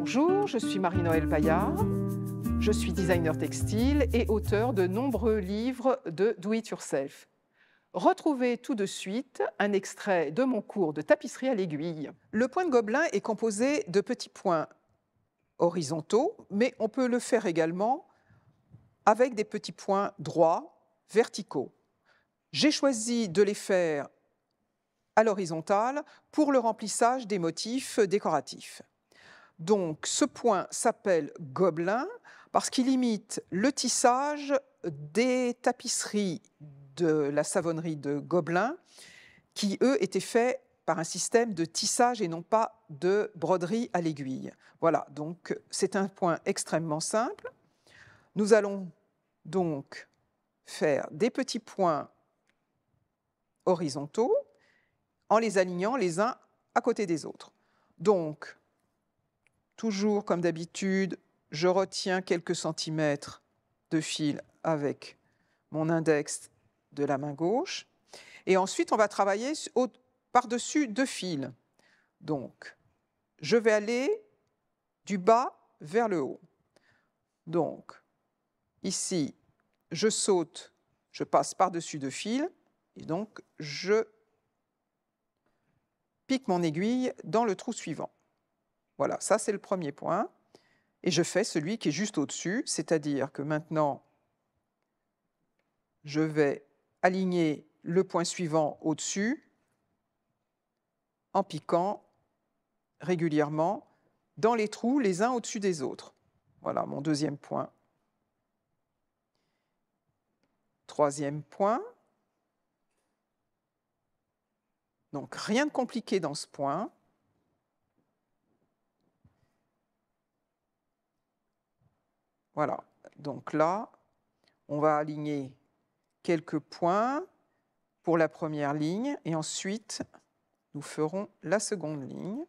Bonjour, je suis Marie-Noëlle Paillard. Je suis designer textile et auteur de nombreux livres de Do It Yourself. Retrouvez tout de suite un extrait de mon cours de tapisserie à l'aiguille. Le point de Gobelin est composé de petits points horizontaux, mais on peut le faire également avec des petits points droits, verticaux. J'ai choisi de les faire à l'horizontale pour le remplissage des motifs décoratifs. Donc ce point s'appelle Gobelin parce qu'il imite le tissage des tapisseries de la savonnerie de Gobelin qui, eux, étaient faits par un système de tissage et non pas de broderie à l'aiguille. Voilà, donc c'est un point extrêmement simple. Nous allons donc faire des petits points horizontaux en les alignant les uns à côté des autres. Donc, toujours comme d'habitude, je retiens quelques centimètres de fil avec mon index de la main gauche. Et ensuite, on va travailler par-dessus deux fils. Donc, je vais aller du bas vers le haut. Donc, ici, je saute, je passe par-dessus deux fils, et donc je pique mon aiguille dans le trou suivant. Voilà, ça c'est le premier point. Et je fais celui qui est juste au-dessus, c'est-à-dire que maintenant, je vais aligner le point suivant au-dessus en piquant régulièrement dans les trous les uns au-dessus des autres. Voilà mon deuxième point. Troisième point. Donc rien de compliqué dans ce point. Voilà, donc là, on va aligner quelques points pour la première ligne et ensuite, nous ferons la seconde ligne.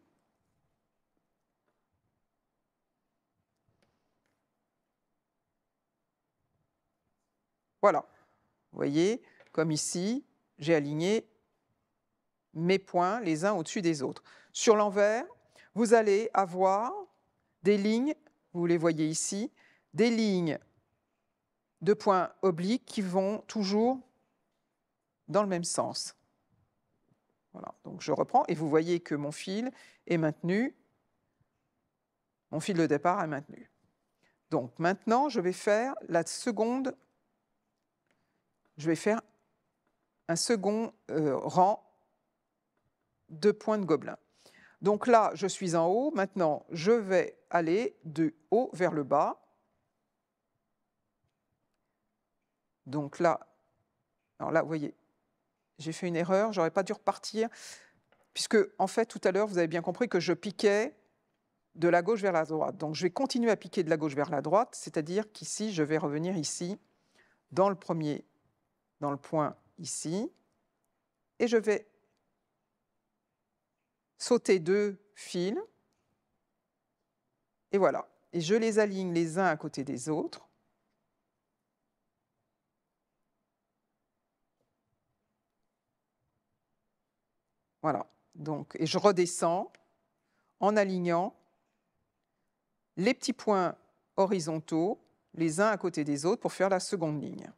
Voilà, vous voyez, comme ici, j'ai aligné mes points les uns au-dessus des autres. Sur l'envers, vous allez avoir des lignes, vous les voyez ici, des lignes de points obliques qui vont toujours dans le même sens. Voilà, donc je reprends et vous voyez que mon fil est maintenu, mon fil de départ est maintenu. Donc maintenant, je vais faire la seconde, je vais faire un second rang de points de Gobelin. Donc là, je suis en haut, maintenant je vais aller de haut vers le bas. Donc là, alors là, vous voyez, j'ai fait une erreur, j'aurais pas dû repartir, puisque en fait, tout à l'heure, vous avez bien compris que je piquais de la gauche vers la droite. Donc je vais continuer à piquer de la gauche vers la droite, c'est-à-dire qu'ici, je vais revenir ici, dans le point ici, et je vais sauter deux fils, et voilà. Et je les aligne les uns à côté des autres. Voilà, donc, et je redescends en alignant les petits points horizontaux les uns à côté des autres pour faire la seconde ligne.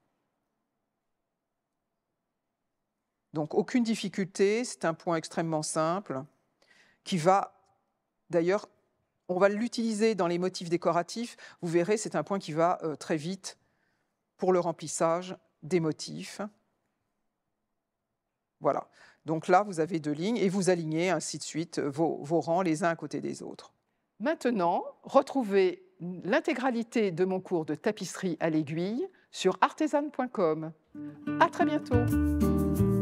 Donc aucune difficulté, c'est un point extrêmement simple qui va, d'ailleurs, on va l'utiliser dans les motifs décoratifs. Vous verrez, c'est un point qui va très vite pour le remplissage des motifs. Voilà. Donc là, vous avez deux lignes et vous alignez ainsi de suite vos rangs les uns à côté des autres. Maintenant, retrouvez l'intégralité de mon cours de tapisserie à l'aiguille sur artesane.com. À très bientôt.